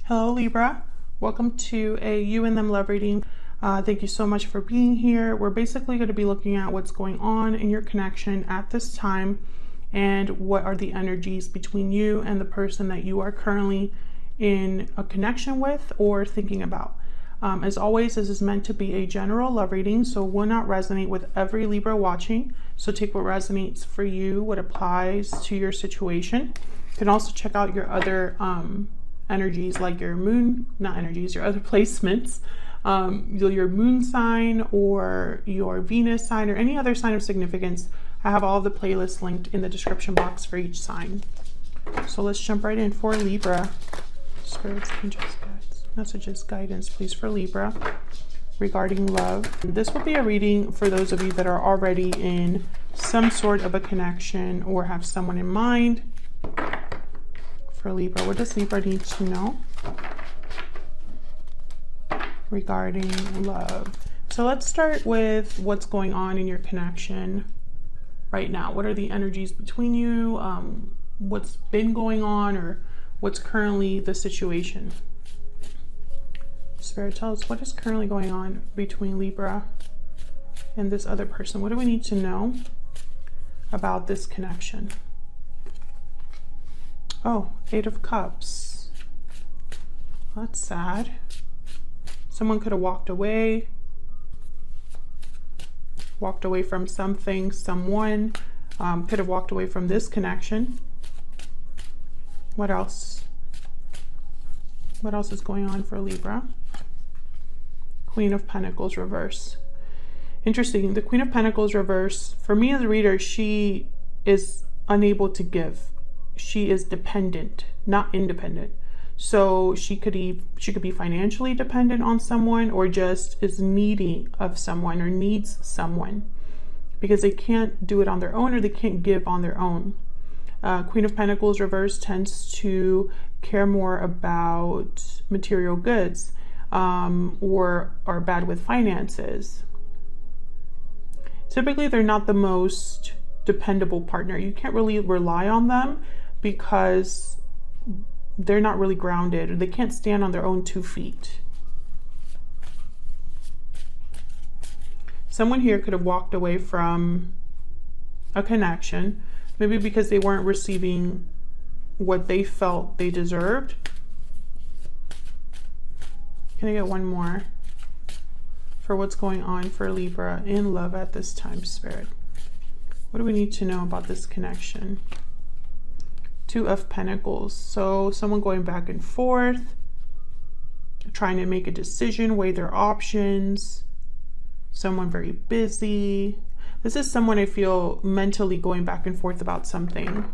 Hello Libra, welcome to a you and them love reading. Thank you so much for being here. We're basically going to be looking at what's going on in your connection at this time and what are the energies between you and the person that you are currently in a connection with or thinking about. As always, this is meant to be a general love reading, so will not resonate with every Libra watching. So take what resonates for you, what applies to your situation. You can also check out your other energies, like your moon, not energies, your other placements, your moon sign or your Venus sign or any other sign of significance. I have all the playlists linked in the description box for each sign. So let's jump right in for Libra. Spirits, angels, guides, messages, guidance, please, for Libra regarding love. This will be a reading for those of you that are already in some sort of a connection or have someone in mind. For Libra, what does Libra need to know regarding love? So let's start with what's going on in your connection right now. What are the energies between you? What's been going on, or what's currently the situation? Spirit, tell us what is currently going on between Libra and this other person. What do we need to know about this connection? Oh, Eight of Cups. That's sad. Someone could have walked away from something, someone. Could have walked away from this connection. What else? What else is going on for Libra? Queen of Pentacles reverse. Interesting. The Queen of Pentacles reverse, for me as a reader, she is unable to give. She is dependent, not independent. So she could be financially dependent on someone, or just is needy of someone or needs someone because they can't do it on their own, or they can't give on their own. Queen of Pentacles reverse tends to care more about material goods, or are bad with finances. Typically, they're not the most dependable partner. You can't really rely on them because they're not really grounded, or they can't stand on their own 2 feet. Someone here could have walked away from a connection, maybe because they weren't receiving what they felt they deserved. Can I get one more for what's going on for Libra in love at this time, Spirit? What do we need to know about this connection? Two of Pentacles. So someone going back and forth, trying to make a decision, weigh their options. Someone very busy. This is someone I feel mentally going back and forth about something.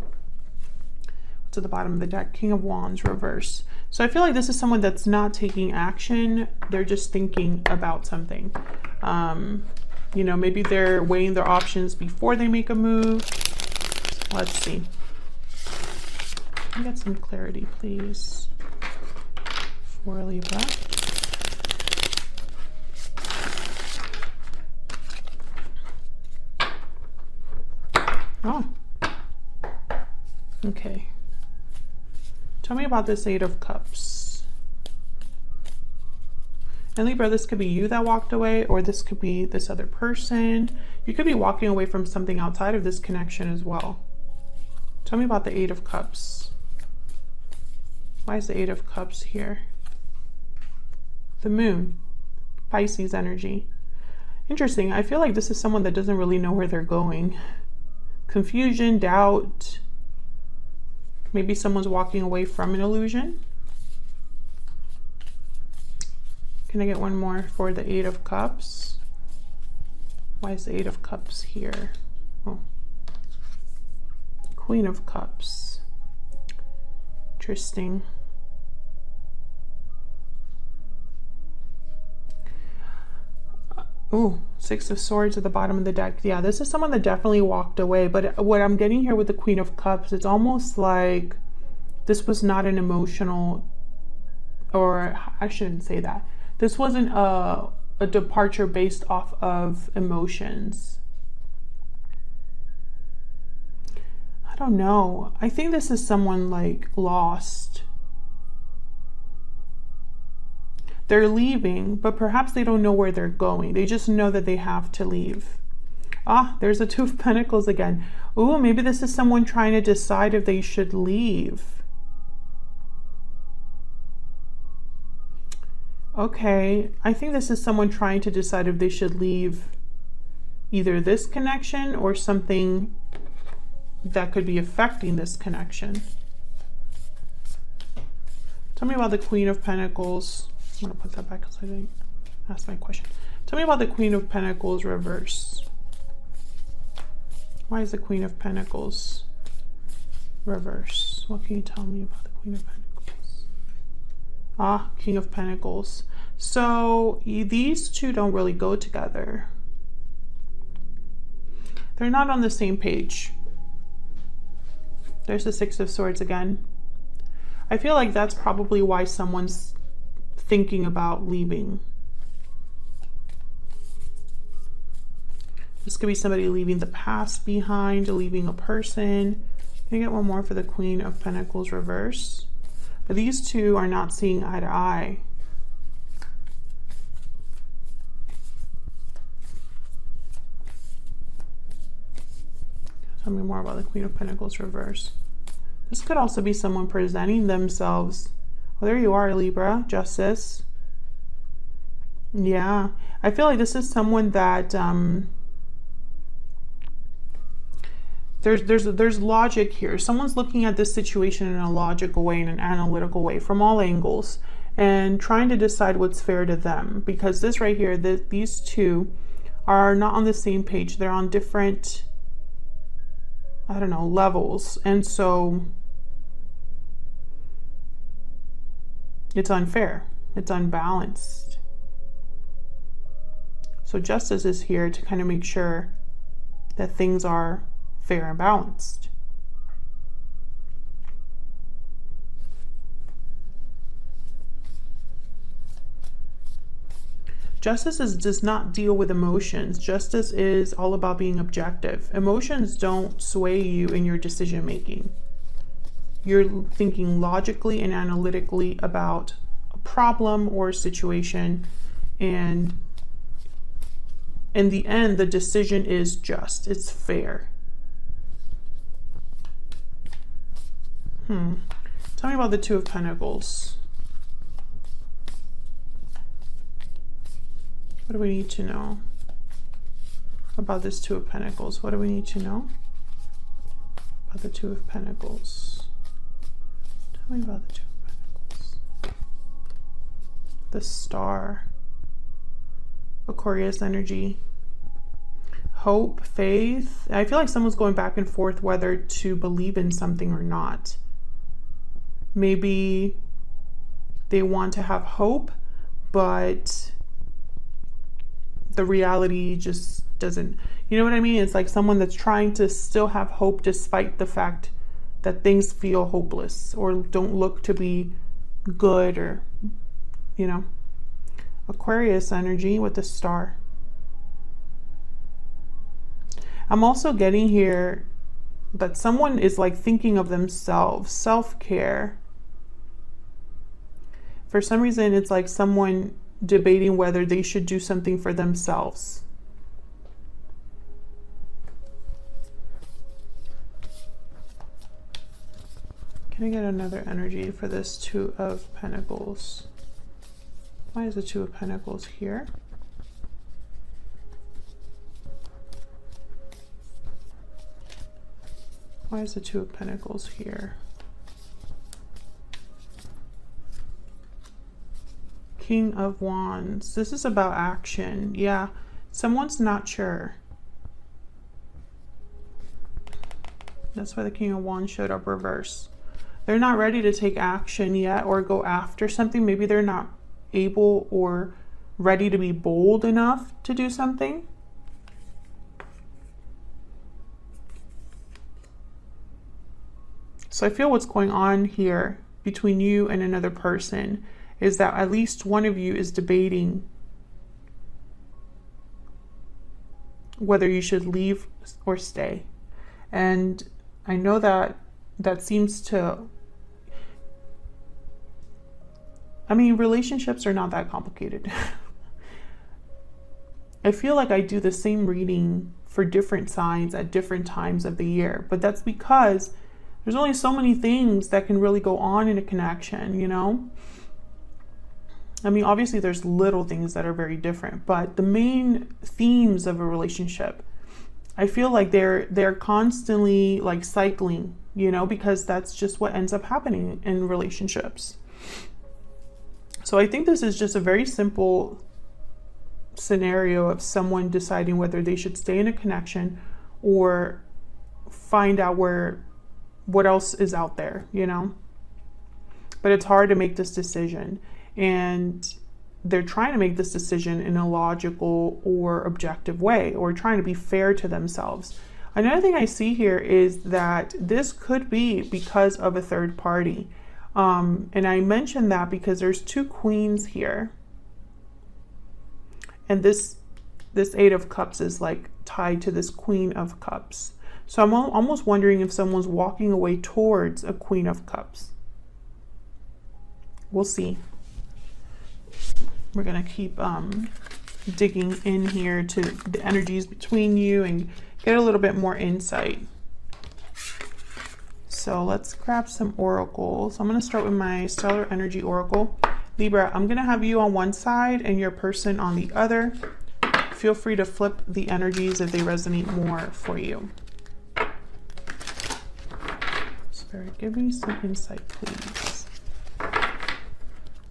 What's at the bottom of the deck? King of Wands reverse. So I feel like this is someone that's not taking action. They're just thinking about something. You know, maybe they're weighing their options before they make a move. Let's see. Get some clarity, please, for Libra. Oh, okay. Tell me about this Eight of Cups. And Libra, this could be you that walked away, or this could be this other person. You could be walking away from something outside of this connection as well. Tell me about the Eight of Cups. Why is the Eight of Cups here? The Moon, Pisces energy. Interesting. I feel like this is someone that doesn't really know where they're going. Confusion, doubt. Maybe someone's walking away from an illusion. Can I get one more for the Eight of Cups? Why is the Eight of Cups here? Oh. Queen of Cups. Interesting. Oh, Six of Swords at the bottom of the deck. Yeah, this is someone that definitely walked away. But what I'm getting here with the Queen of Cups, it's almost like this was not an emotional, or I shouldn't say that. This wasn't a departure based off of emotions. I don't know. I think this is someone like lost. They're leaving, but perhaps they don't know where they're going. They just know that they have to leave. Ah, there's a Two of Pentacles again. Ooh, maybe this is someone trying to decide if they should leave. Okay, I think this is someone trying to decide if they should leave either this connection or something that could be affecting this connection. Tell me about the Queen of Pentacles. I'm going to put that back because I didn't ask my question. Tell me about the Queen of Pentacles reverse. Why is the Queen of Pentacles reverse? What can you tell me about the Queen of Pentacles? Ah, King of Pentacles. So these two don't really go together. They're not on the same page. There's the Six of Swords again. I feel like that's probably why someone's thinking about leaving. This could be somebody leaving the past behind, leaving a person. Can I get one more for the Queen of Pentacles reverse? But these two are not seeing eye to eye. Tell me more about the Queen of Pentacles reverse. This could also be someone presenting themselves. Well, there you are, Libra, Justice. Yeah, I feel like this is someone that there's logic here. Someone's looking at this situation in a logical way, in an analytical way, from all angles, and trying to decide what's fair to them. Because this right here, these two are not on the same page. They're on different, I don't know, levels. And so it's unfair. It's unbalanced. So Justice is here to kind of make sure that things are fair and balanced. Justice does not deal with emotions. Justice is all about being objective. Emotions don't sway you in your decision making. You're thinking logically and analytically about a problem or a situation, and in the end, the decision is just. It's fair. Tell me about the Two of Pentacles. What do we need to know about this Two of Pentacles? What do we need to know about the Two of Pentacles? Tell me about the Two of Pentacles. The Star. Aquarius energy. Hope, faith. I feel like someone's going back and forth whether to believe in something or not. Maybe they want to have hope, but the reality just doesn't, you know what I mean? It's like someone that's trying to still have hope despite the fact that things feel hopeless or don't look to be good, or, you know. Aquarius energy with the Star. I'm also getting here that someone is like thinking of themselves, self-care. For some reason, it's like someone debating whether they should do something for themselves. Can I get another energy for this Two of Pentacles? Why is the Two of Pentacles here? Why is the Two of Pentacles here? King of Wands. This is about action. Yeah, someone's not sure. That's why the King of Wands showed up reverse. They're not ready to take action yet or go after something. Maybe they're not able or ready to be bold enough to do something. So I feel what's going on here between you and another person is that at least one of you is debating whether you should leave or stay. And I know that that seems to I mean, relationships are not that complicated. I feel like I do the same reading for different signs at different times of the year, but that's because there's only so many things that can really go on in a connection, you know? I mean, obviously there's little things that are very different, but the main themes of a relationship, I feel like they're constantly like cycling, you know, because that's just what ends up happening in relationships. So I think this is just a very simple scenario of someone deciding whether they should stay in a connection or find out what else is out there, you know. But it's hard to make this decision, and they're trying to make this decision in a logical or objective way, or trying to be fair to themselves. Another thing I see here is that this could be because of a third party. And I mentioned that because there's two queens here. And this Eight of Cups is like tied to this Queen of Cups. So I'm almost wondering if someone's walking away towards a Queen of Cups. We'll see. We're going to keep digging in here to the energies between you and get a little bit more insight. So let's grab some oracles. I'm going to start with my Stellar Energy Oracle. Libra, I'm going to have you on one side and your person on the other. Feel free to flip the energies if they resonate more for you. Spirit, give me some insight, please.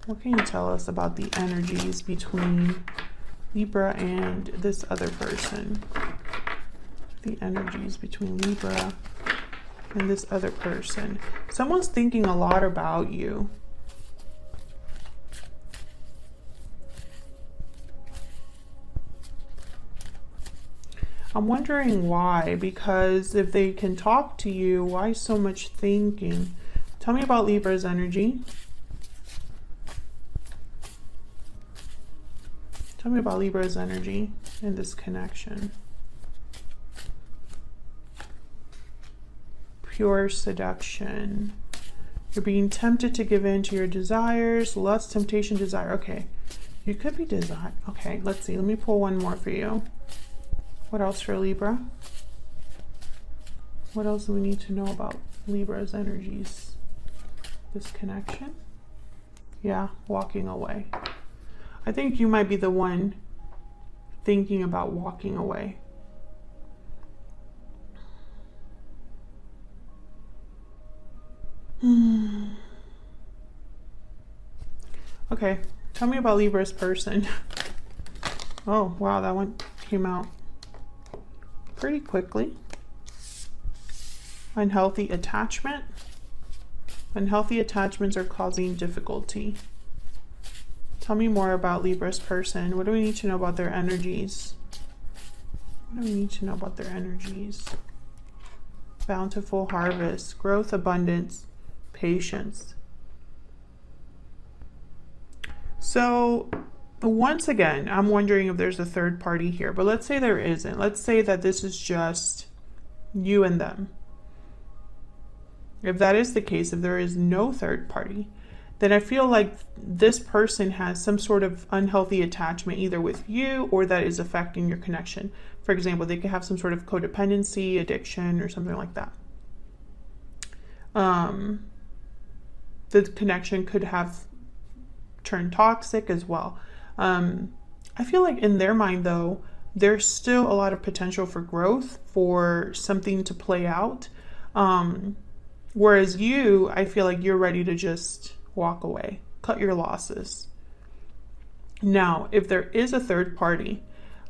What can you tell us about the energies between Libra and this other person? The energies between Libra and this other person. Someone's thinking a lot about you. I'm wondering why, because if they can talk to you, why so much thinking? Tell me about Libra's energy. Tell me about Libra's energy in this connection. Pure seduction. You're being tempted to give in to your desires. Lust, temptation, desire. Okay. You could be desire. Okay, let's see. Let me pull one more for you. What else for Libra? What else do we need to know about Libra's energies? This connection? Yeah, walking away. I think you might be the one thinking about walking away. Okay, tell me about Libra's person. Oh, wow, that one came out pretty quickly. Unhealthy attachment. Unhealthy attachments are causing difficulty. Tell me more about Libra's person. What do we need to know about their energies? What do we need to know about their energies? Bountiful harvest, growth, abundance, patience. So once again, I'm wondering if there's a third party here, but let's say there isn't. Let's say that this is just you and them. If that is the case, if there is no third party, then I feel like this person has some sort of unhealthy attachment either with you or that is affecting your connection. For example, they could have some sort of codependency, addiction, or something like that. The connection could have turned toxic as well. I feel like in their mind, though, there's still a lot of potential for growth, for something to play out. Whereas you, I feel like you're ready to just walk away, cut your losses. Now, if there is a third party,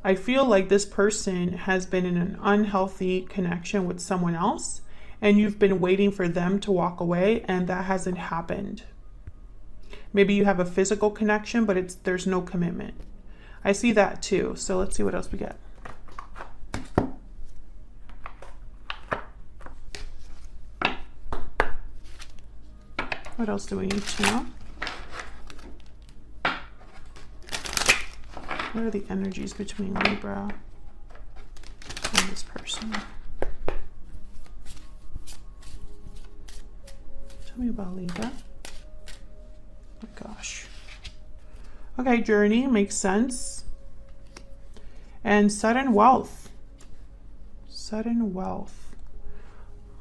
I feel like this person has been in an unhealthy connection with someone else, and you've been waiting for them to walk away, and that hasn't happened. Maybe you have a physical connection, but there's no commitment. I see that too. So let's see what else we get. What else do we need to know? What are the energies between Libra and this person? Tell me about Libra. Oh my gosh. Okay, journey makes sense. And sudden wealth. Sudden wealth.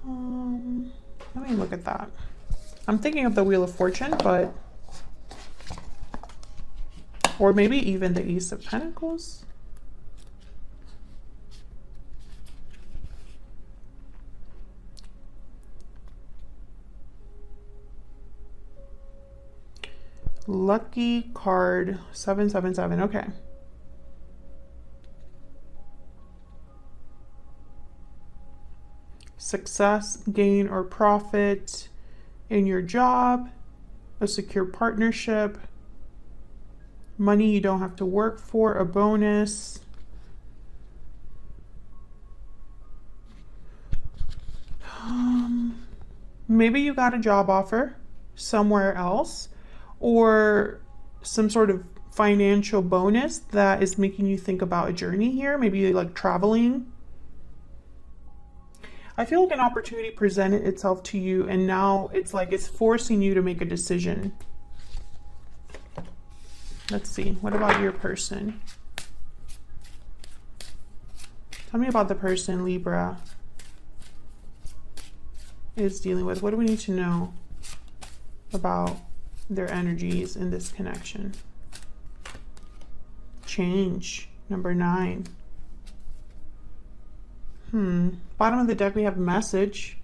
Let me look at that. I'm thinking of the Wheel of Fortune, but... Or maybe even the Ace of Pentacles. Lucky card 777. Okay. Success, gain, or profit in your job, a secure partnership, money you don't have to work for, a bonus. Maybe you got a job offer somewhere else, or some sort of financial bonus that is making you think about a journey here, maybe like traveling. I feel like an opportunity presented itself to you, and now it's like it's forcing you to make a decision. Let's see, what about your person? Tell me about the person Libra is dealing with. What do we need to know about their energies in this connection? Change, number 9. Bottom of the deck, we have message.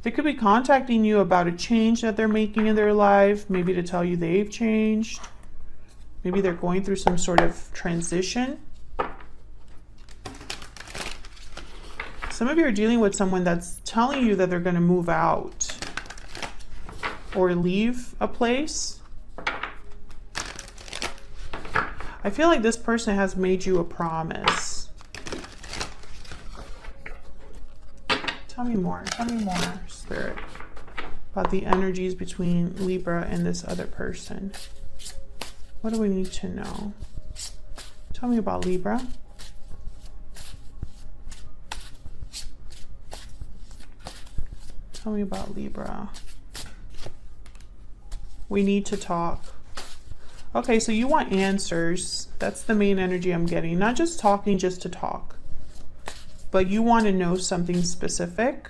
They could be contacting you about a change that they're making in their life, maybe to tell you they've changed. Maybe they're going through some sort of transition. Some of you are dealing with someone that's telling you that they're going to move out or leave a place. I feel like this person has made you a promise. Tell me more, Spirit, about the energies between Libra and this other person. What do we need to know? Tell me about Libra. Tell me about Libra. We need to talk. Okay, so you want answers. That's the main energy I'm getting. Not just talking just to talk, but you want to know something specific.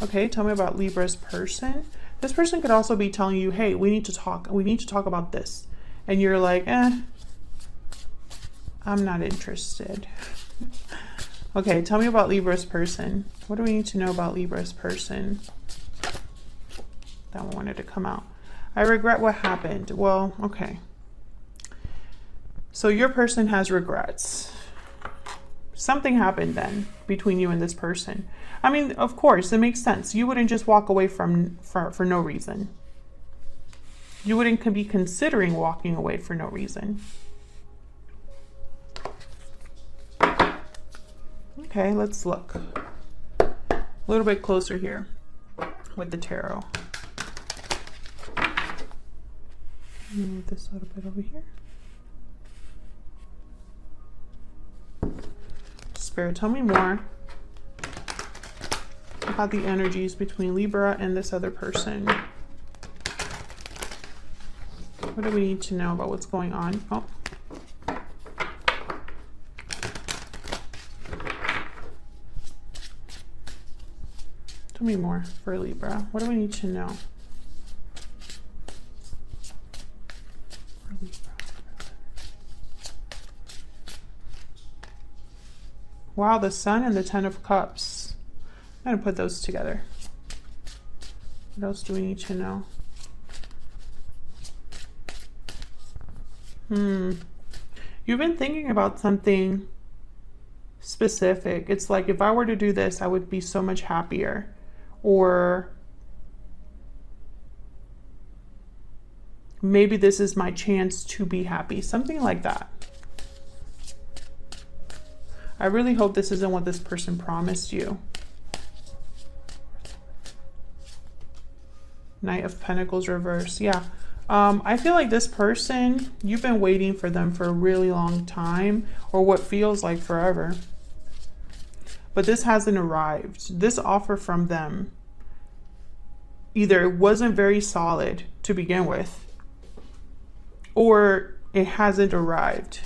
Okay, tell me about Libra's person. This person could also be telling you, hey, we need to talk. We need to talk about this. And you're like, I'm not interested. Okay, tell me about Libra's person. What do we need to know about Libra's person? That one wanted to come out. I regret what happened. Well, okay. So your person has regrets. Something happened then between you and this person. I mean, of course, it makes sense. You wouldn't just walk away for no reason. You wouldn't be considering walking away for no reason. Okay, let's look a little bit closer here with the tarot. Move this a little bit over here. Spirit, tell me more about the energies between Libra and this other person. What do we need to know about what's going on? Oh. Tell me more for Libra. What do we need to know? For Libra. Wow, the Sun and the Ten of Cups. I'm going to put those together. What else do we need to know? You've been thinking about something specific. It's like, if I were to do this, I would be so much happier. Or maybe this is my chance to be happy. Something like that. I really hope this isn't what this person promised you. Knight of Pentacles reverse. Yeah. I feel like this person, you've been waiting for them for a really long time, or what feels like forever. But this hasn't arrived. This offer from them either wasn't very solid to begin with, or it hasn't arrived.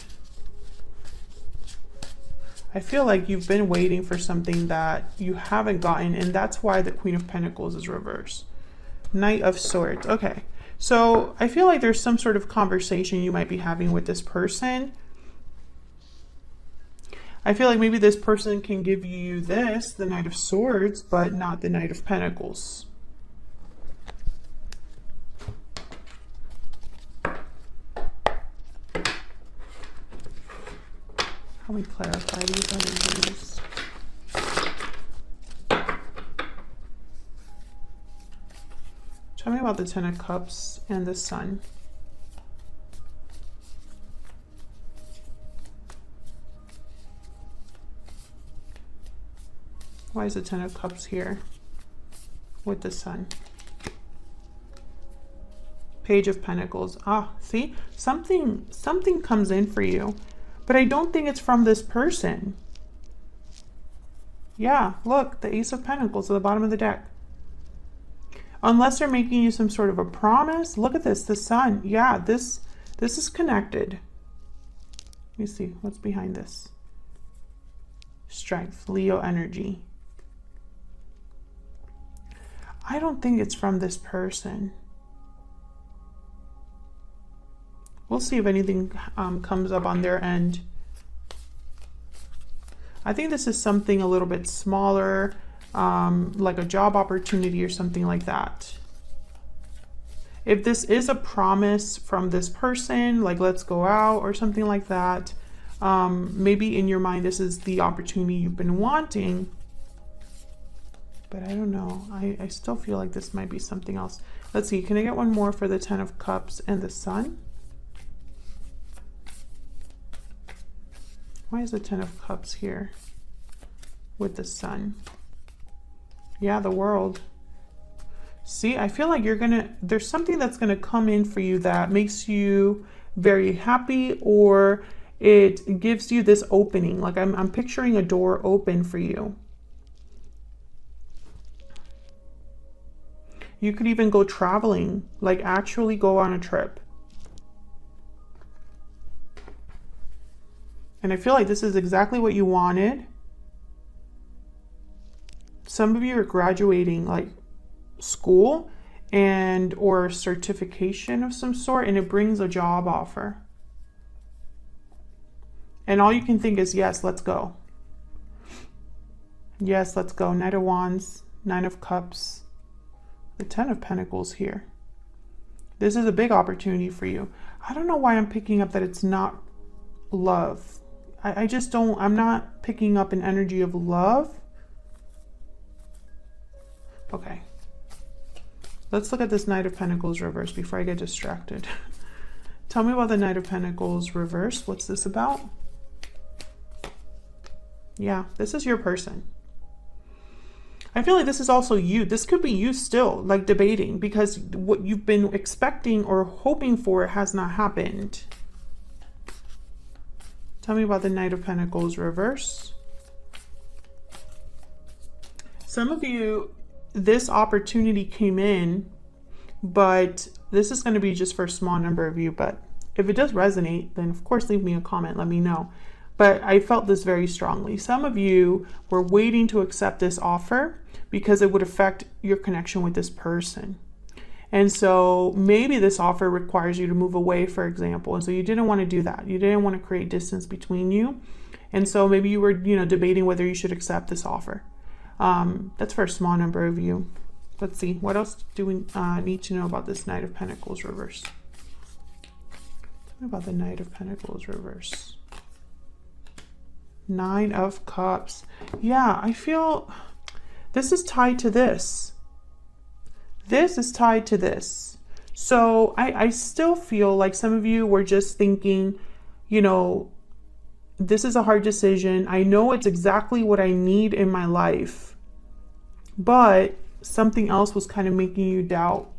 I feel like you've been waiting for something that you haven't gotten, and that's why the Queen of Pentacles is reversed. Knight of Swords. Okay, so I feel like there's some sort of conversation you might be having with this person. I feel like maybe this person can give you this, the Knight of Swords, but not the Knight of Pentacles. How we clarify these energies? Tell me about the Ten of Cups and the Sun. Why is the Ten of Cups here with the Sun? Page of Pentacles. Ah, see? Something comes in for you. But I don't think it's from this person. Yeah, look, the Ace of Pentacles at the bottom of the deck. Unless they're making you some sort of a promise. Look at this, the Sun. Yeah, this is connected. Let me see, what's behind this? Strength, Leo energy. I don't think it's from this person. We'll see if anything comes up on their end. I think this is something a little bit smaller, like a job opportunity or something like that. If this is a promise from this person, like let's go out or something like that, maybe in your mind this is the opportunity you've been wanting. But I don't know. I still feel like this might be something else. Let's see. Can I get one more for the Ten of Cups and the Sun? Why is the Ten of Cups here with the Sun? Yeah, the World. See, I feel like there's something that's gonna come in for you that makes you very happy, or it gives you this opening. Like I'm picturing a door open for you. You could even go traveling, like actually go on a trip. And I feel like this is exactly what you wanted. Some of you are graduating like school or certification of some sort, and it brings a job offer. And all you can think is, yes, let's go. Yes, let's go. Knight of Wands, Nine of Cups, the Ten of Pentacles here. This is a big opportunity for you. I don't know why I'm picking up that it's not love. I just don't, I'm not picking up an energy of love. Okay. Let's look at this Knight of Pentacles reverse before I get distracted. Tell me about the Knight of Pentacles reverse. What's this about? Yeah, this is your person. I feel like this is also you. This could be you still, like debating, because what you've been expecting or hoping for has not happened. Tell me about the Knight of Pentacles reverse. Some of you, this opportunity came in, but this is going to be just for a small number of you. But if it does resonate, then of course leave me a comment, let me know. But I felt this very strongly. Some of you were waiting to accept this offer because it would affect your connection with this person. And so maybe this offer requires you to move away, for example. And so you didn't want to do that. You didn't want to create distance between you. And so maybe you were, debating whether you should accept this offer. That's for a small number of you. Let's see. What else do we need to know about this Knight of Pentacles reverse? Tell me about the Knight of Pentacles reverse. Nine of Cups. Yeah, I feel this is tied to this. This is tied to this. So I still feel like some of you were just thinking, this is a hard decision. I know it's exactly what I need in my life, but something else was kind of making you doubt.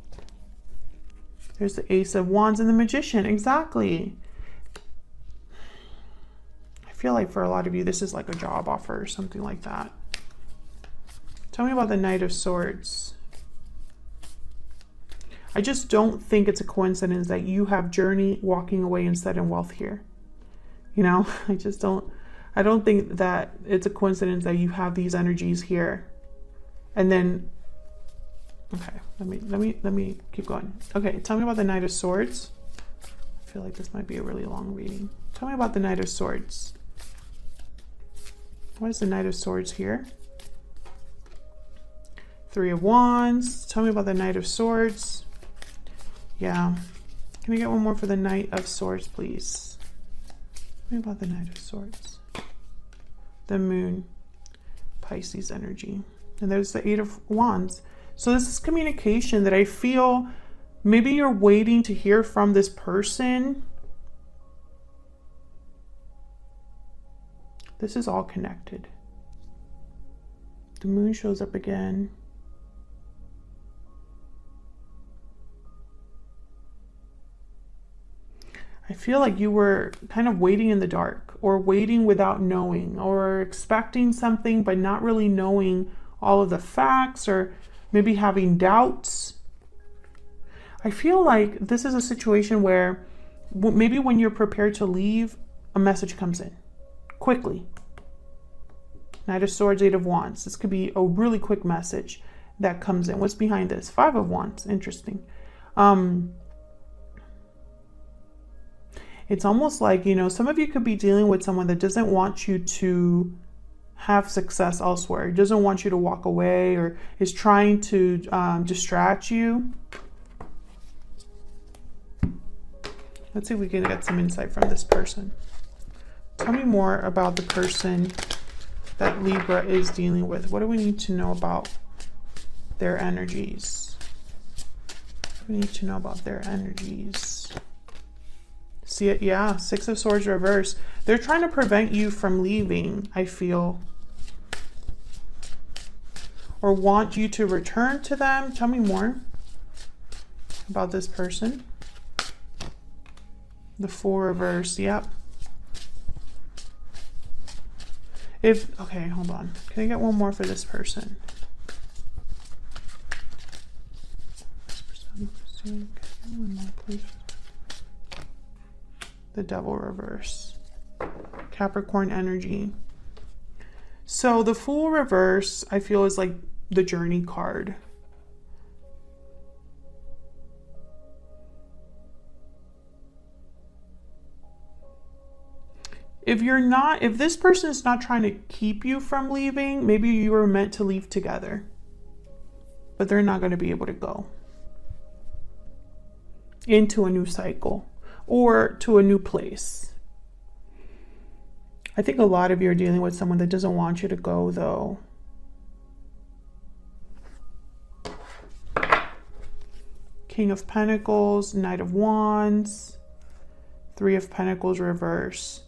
There's the Ace of Wands and the Magician. Exactly. I feel like for a lot of you, this is like a job offer or something like that. Tell me about the Knight of Swords. I just don't think it's a coincidence that you have journey, walking away, instead, and wealth here. You know, I don't think that it's a coincidence that you have these energies here. And then, okay, let me keep going. Okay, tell me about the Knight of Swords. I feel like this might be a really long reading. Tell me about the Knight of Swords. What is the Knight of Swords here? Three of Wands. Tell me about the Knight of Swords. Yeah. Can I get one more for the Knight of Swords, please? Tell me about the Knight of Swords. The Moon. Pisces energy. And there's the Eight of Wands. So this is communication that I feel maybe you're waiting to hear from this person. This is all connected. The Moon shows up again. I feel like you were kind of waiting in the dark, or waiting without knowing, or expecting something but not really knowing all of the facts, or maybe having doubts. I feel like this is a situation where maybe when you're prepared to leave, a message comes in quickly. Knight of Swords, Eight of Wands. This could be a really quick message that comes in. What's behind this? Five of Wands. Interesting. It's almost like, you know, some of you could be dealing with someone that doesn't want you to have success elsewhere, doesn't want you to walk away, or is trying to distract you. Let's see if we can get some insight from this person. Tell me more about the person that Libra is dealing with. What do we need to know about their energies? We need to know about their energies. See it? Yeah, Six of Swords reverse. They're trying to prevent you from leaving, I feel. Or want you to return to them. Tell me more about this person. The Fool reverse, yep. Okay, hold on. Can I get one more for this person? One more, please. The Devil reverse. Capricorn energy. So the Fool reverse, I feel, is like the Journey card. If this person is not trying to keep you from leaving, maybe you were meant to leave together, but they're not going to be able to go into a new cycle or to a new place. I think a lot of you are dealing with someone that doesn't want you to go, though. King of Pentacles, Knight of Wands, Three of Pentacles reverse.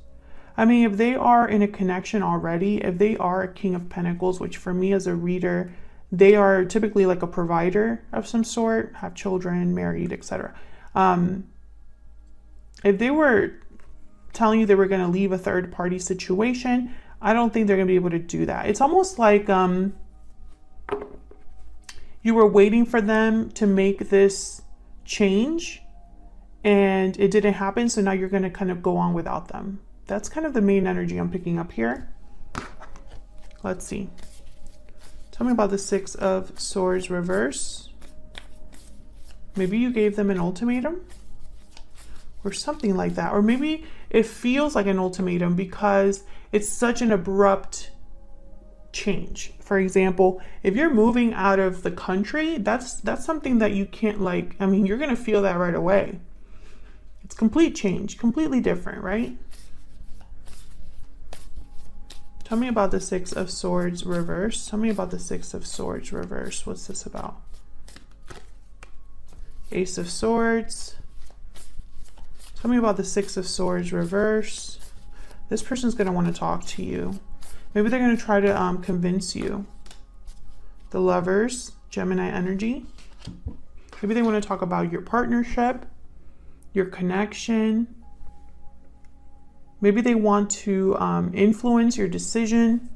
I mean, if they are in a connection already, if they are a King of Pentacles, which for me as a reader, they are typically like a provider of some sort, have children, married, etc. If they were telling you they were going to leave a third party situation, I don't think they're going to be able to do that. It's almost like you were waiting for them to make this change and it didn't happen. So now you're going to kind of go on without them. That's kind of the main energy I'm picking up here. Let's see. Tell me about the Six of Swords reverse. Maybe you gave them an ultimatum or something like that. Or maybe it feels like an ultimatum because it's such an abrupt change. For example, if you're moving out of the country, that's something that you can't you're going to feel that right away. It's complete change, completely different, right? Tell me about the Six of Swords reverse. Tell me about the Six of Swords reverse. What's this about? Ace of Swords. Tell me about the Six of Swords reverse. This person's going to want to talk to you. Maybe they're going to try to convince you. The Lovers, Gemini energy. Maybe they want to talk about your partnership, your connection. Maybe they want to influence your decision.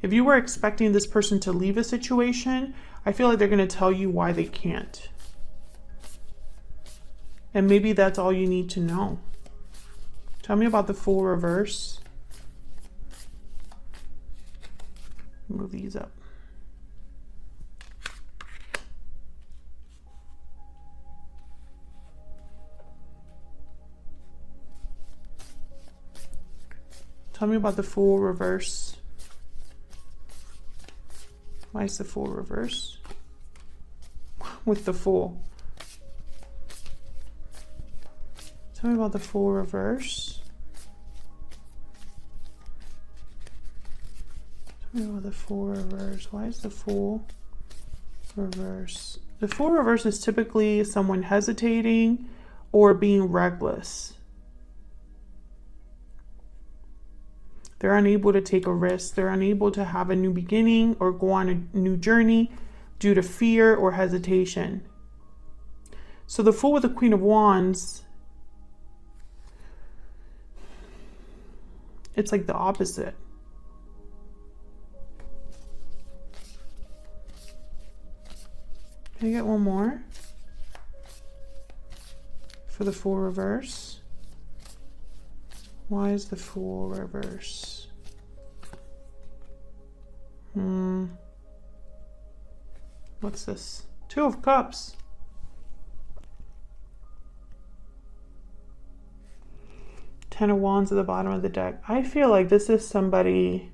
If you were expecting this person to leave a situation, I feel like they're going to tell you why they can't. And maybe that's all you need to know. Tell me about the Fool reverse. Move these up. Tell me about the Fool reverse. Why is the Fool reverse? With the Fool. Tell me about the Fool reverse. Tell me about the Fool reverse. Why is the Fool reverse? The Fool reverse is typically someone hesitating or being reckless. They're unable to take a risk. They're unable to have a new beginning or go on a new journey due to fear or hesitation. So the Fool with the Queen of Wands, it's like the opposite. Can I get one more for the Fool reverse? Why is the Fool reverse? What's this? Two of Cups. Ten of Wands at the bottom of the deck. I feel like this is somebody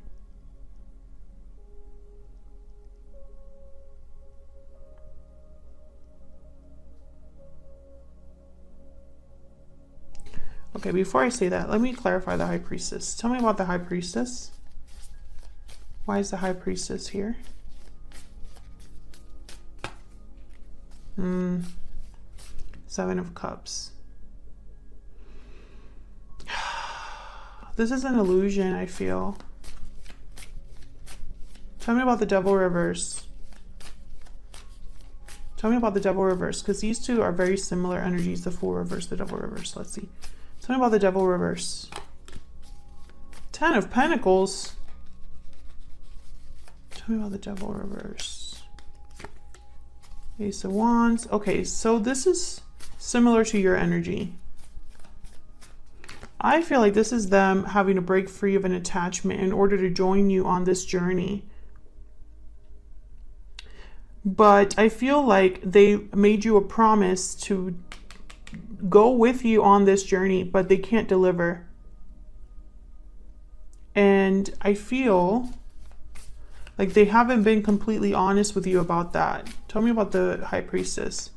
okay, before I say that, let me clarify the High Priestess. Tell me about the High Priestess. Why is the High Priestess here? Seven of Cups. This is an illusion, I feel. Tell me about the Devil reverse. Tell me about the Devil reverse, because these two are very similar energies, the Fool reverse, the Devil reverse. Let's see. Tell me about the Devil reverse. Ten of Pentacles. Tell me about the Devil reverse. Ace of Wands. Okay, so this is similar to your energy. I feel like this is them having to break free of an attachment in order to join you on this journey. But I feel like they made you a promise to go with you on this journey, but they can't deliver. And I feel like they haven't been completely honest with you about that. Tell me about the High Priestess.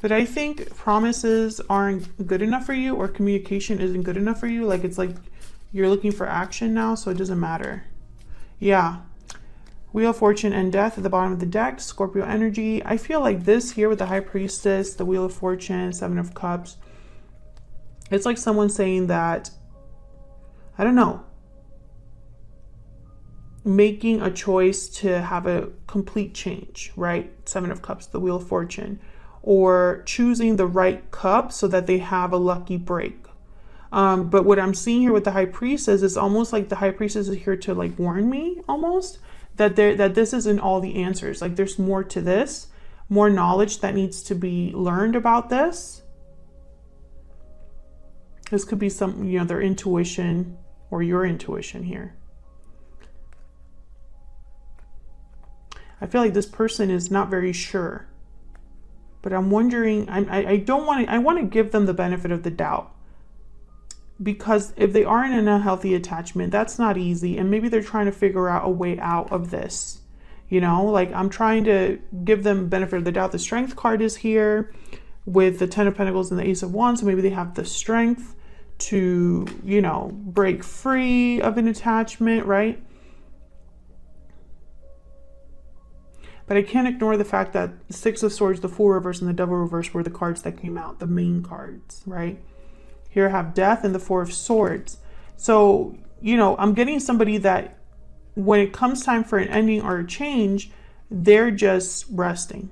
But I think promises aren't good enough for you, or communication isn't good enough for you. Like, it's like you're looking for action now, so it doesn't matter. Yeah. Wheel of Fortune and Death at the bottom of the deck. Scorpio energy. I feel like this here with the High Priestess, the Wheel of Fortune, Seven of Cups. It's like someone saying that, I don't know, making a choice to have a complete change, right? Seven of Cups, the Wheel of Fortune. Or choosing the right cup so that they have a lucky break. But what I'm seeing here with the High Priestess is almost like the High Priestess is here to like warn me almost that this isn't all the answers. Like, there's more to this, more knowledge that needs to be learned about this. This could be some, you know, their intuition or your intuition here. I feel like this person is not very sure. But I'm wondering, I want to give them the benefit of the doubt. Because if they aren't in a healthy attachment, that's not easy. And maybe they're trying to figure out a way out of this. You know, like, I'm trying to give them benefit of the doubt. The Strength card is here with the Ten of Pentacles and the Ace of Wands. So maybe they have the strength to, you know, break free of an attachment, right? But I can't ignore the fact that the Six of Swords, the Fool reverse, and the Devil reverse were the cards that came out, the main cards, right? Here I have Death and the Four of Swords. So, you know, I'm getting somebody that when it comes time for an ending or a change, they're just resting.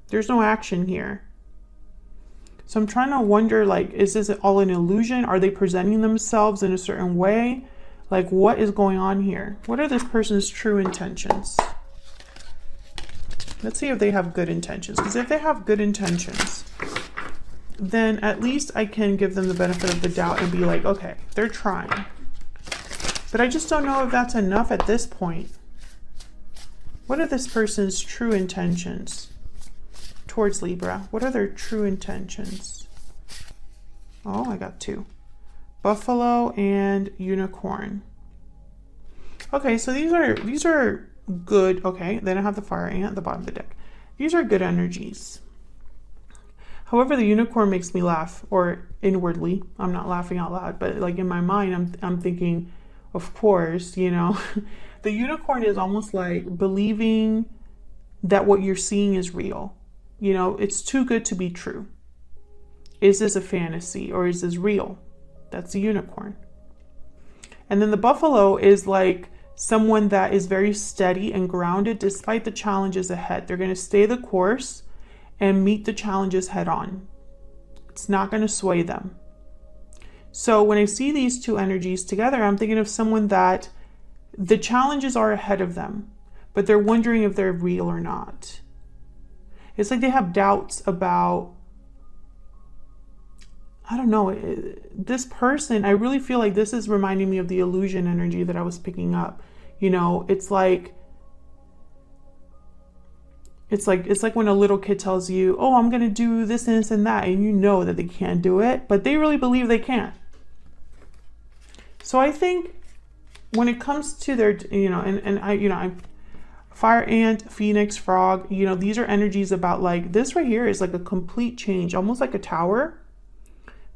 There's no action here. So I'm trying to wonder, like, is this all an illusion? Are they presenting themselves in a certain way? Like, what is going on here? What are this person's true intentions? Let's see if they have good intentions. Because if they have good intentions, then at least I can give them the benefit of the doubt and be like, okay, they're trying. But I just don't know if that's enough at this point. What are this person's true intentions towards Libra? What are their true intentions? Oh, I got two. Buffalo and unicorn. Okay, so these are good. Okay, then I have the fire ant at the bottom of the deck. These are good energies. However, the unicorn makes me laugh, or inwardly. I'm not laughing out loud, but like in my mind, I'm thinking, of course, you know. The unicorn is almost like believing that what you're seeing is real. You know, it's too good to be true. Is this a fantasy or is this real? That's a unicorn. And then the buffalo is like someone that is very steady and grounded despite the challenges ahead. They're going to stay the course and meet the challenges head on. It's not going to sway them. So when I see these two energies together, I'm thinking of someone that the challenges are ahead of them, but they're wondering if they're real or not. It's like they have doubts about, I don't know, this person. I really feel like this is reminding me of the illusion energy that I was picking up. You know, it's like when a little kid tells you, oh, I'm going to do this and this and that, and you know that they can't do it, but they really believe they can. So I think when it comes to their, you know, I'm fire ant, phoenix, frog, you know, these are energies about like, this right here is like a complete change, almost like a tower,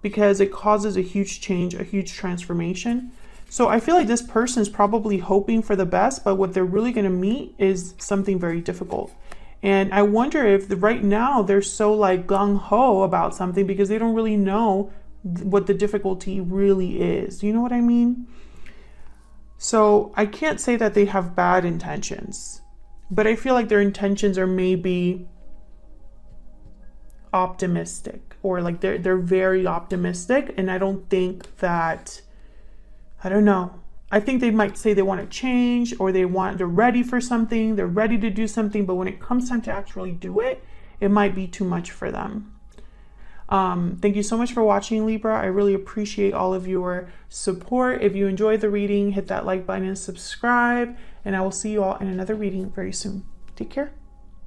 because it causes a huge change, a huge transformation. So I feel like this person is probably hoping for the best, but what they're really going to meet is something very difficult. And I wonder if right now they're so like gung-ho about something because they don't really know what the difficulty really is. You know what I mean? So I can't say that they have bad intentions, but I feel like their intentions are maybe optimistic, or like they're very optimistic. And I don't think that, I don't know. I think they might say they want to change, or they're ready for something, they're ready to do something, but when it comes time to actually do it, it might be too much for them. Thank you so much for watching, Libra. I really appreciate all of your support. If you enjoyed the reading, hit that like button and subscribe, and I will see you all in another reading very soon. Take care.